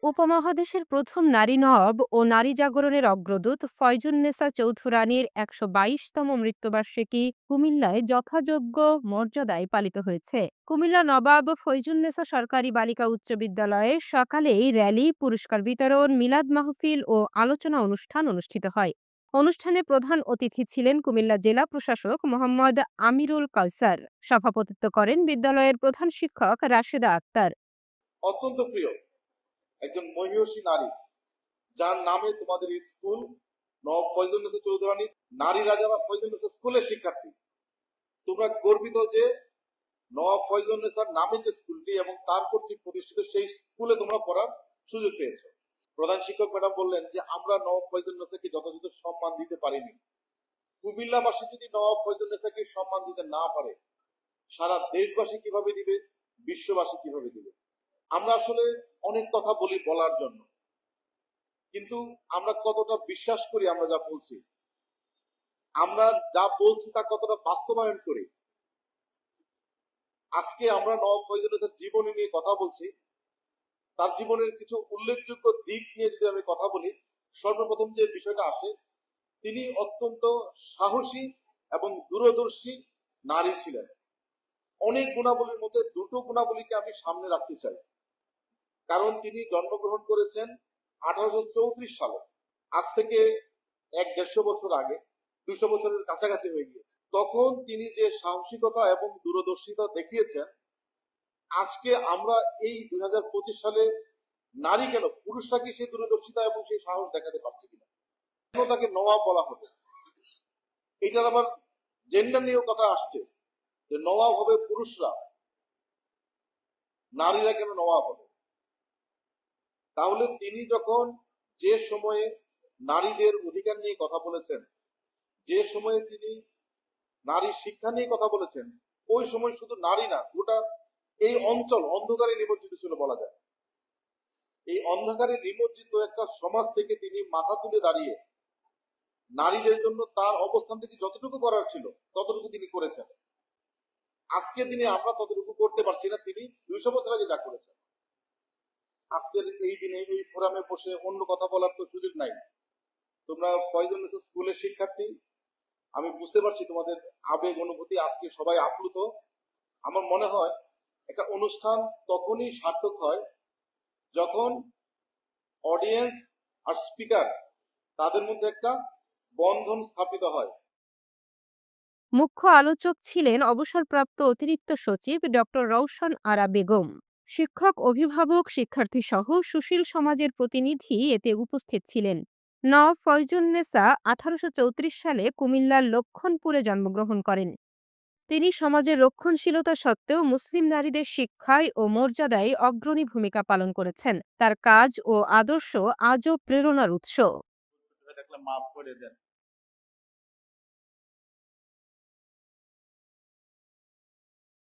উপমহাদেশের প্রথম নারী নওয়াব ও নারী জাগরণের অগ্রদূত ফয়জুন্নেসা চৌধুরানীর ১২২তম মৃত্যুবার্ষিকী কুমিল্লায় যথাযোগ্য মর্যাদায় পালিত হয়েছে। কুমিল্লা নবাব ফয়জুন্নেসা সরকারি বালিকা উচ্চ বিদ্যালয়ে সকালেই র্যালি, পুরস্কার বিতরণ, মিলাদ মাহফিল ও আলোচনা অনুষ্ঠান অনুষ্ঠিত হয়। অনুষ্ঠানে প্রধান অতিথি ছিলেন কুমিল্লা জেলা প্রশাসক মোহাম্মদ আমিরুল কায়সার। সভাপতিত্ব করেন বিদ্যালয়ের প্রধান শিক্ষক রাশেদা আক্তার। অত্যন্ত প্রিয় একজন মহিষী নারী, যার নামে তোমাদের স্কুল নবাব ফয়জুন্নেসা চৌধুরানী নারী রাজা ফয়জুন্নেসা স্কুলের শিক্ষার্থী। তোমরা গর্বিত যে নবাব ফয়জুন্নেসার নামে যে স্কুলটি এবং তার কর্তৃক প্রতিষ্ঠিত সেই স্কুলে তোমরা পড়ার সুযোগ পেয়েছো। প্রধান শিক্ষক ম্যাডাম বললেন যে আমরা নবাব ফয়জুন্নেসাকে যথাযথ সম্মান দিতে পারিনি। কুমিল্লাবাসী যদি নবাব ফয়জুন্নেসাকে সম্মান দিতে না পারে, সারা দেশবাসী কিভাবে দিবে, বিশ্ববাসী কিভাবে দিবে? আমরা আসলে অনেক কথা বলি বলার জন্য, কিন্তু আমরা কতটা বিশ্বাস করি আমরা যা বলছি, আমরা যা বলছি তা কতটা বাস্তবায়ন করি? আজকে আমরা নবাব ফয়জুন্নেসার জীবনী নিয়ে কথা বলছি। তার জীবনের কিছু উল্লেখযোগ্য দিক নিয়ে যদি আমি কথা বলি, সর্বপ্রথম যে বিষয়টা আসে, তিনি অত্যন্ত সাহসী এবং দূরদর্শী নারী ছিলেন। অনেক গুণাবলীর মধ্যে দুটো গুণাবলীকে আমি সামনে রাখতে চাই। কারণ তিনি জন্মগ্রহণ করেছেন 1834 সালে, আজ থেকে 150 বছর আগে, 200 বছরের কাছাকাছি হয়ে গিয়েছে। তখন তিনি যে সাহসিকতা এবং দূরদর্শিতা দেখিয়েছেন, আজকে আমরা এই 2025 সালে নারী কেন, পুরুষরা কি সেই দূরদর্শিতা এবং সেই সাহস দেখাতে পারছে কিনা? কেন তাকে নওয়াব বলা হবে? এটার আবার জেন্ডার নিয়েও কথা আসছে যে নওয়াব হবে পুরুষরা, নারীরা কেন নওয়াব হবে? তাহলে তিনি যখন যে সময়ে নারীদের অধিকার নিয়ে কথা বলেছেন, যে সময়ে তিনি নারী শিক্ষা নিয়ে কথা বলেছেন, ওই সময় শুধু নারী না, গোটা এই অঞ্চল অন্ধকারে নিমজ্জিত ছিল বলা যায়। এই অন্ধকারে নিমজ্জিত একটা সমাজ থেকে তিনি মাথা তুলে দাঁড়িয়ে নারীদের জন্য তার অবস্থান থেকে যতটুকু করার ছিল ততটুকু তিনি করেছেন। আজকে তিনি আমরা ততটুকু করতে পারছি না, তিনি 200 বছর আগে যা করেছেন। আজকের এই দিনে এই ফোরামে বসে অন্য কথা বলার তো সুযোগ নাই। তোমরা ফয়জুন্নেসা স্কুলের শিক্ষার্থী, আমি বুঝতে পারছি তোমাদের আবেগ অনুভূতি, আজকে সবাই আপ্লুত। আমার মনে হয় একটা অনুষ্ঠান তখনই সার্থক হয় যখন অডিয়েন্স আর স্পিকার তাদের মধ্যে একটা বন্ধন স্থাপিত হয়। মুখ্য আলোচক ছিলেন অবসরপ্রাপ্ত অতিরিক্ত সচিব ডক্টর রওশন আরা বেগম। শিক্ষক, অভিভাবক, শিক্ষার্থী সহ সুশীল সমাজের প্রতিনিধি এতে উপস্থিত ছিলেন। নওয়াব ফয়জুন্নেসা 1834 সালে কুমিল্লার লক্ষণপুরে জন্মগ্রহণ করেন। তিনি সমাজের রক্ষণশীলতা সত্ত্বেও মুসলিম নারীদের শিক্ষায় ও মর্যাদায় অগ্রণী ভূমিকা পালন করেছেন। তার কাজ ও আদর্শ আজও প্রেরণার উৎস। দেখলে মাফ করে দেন।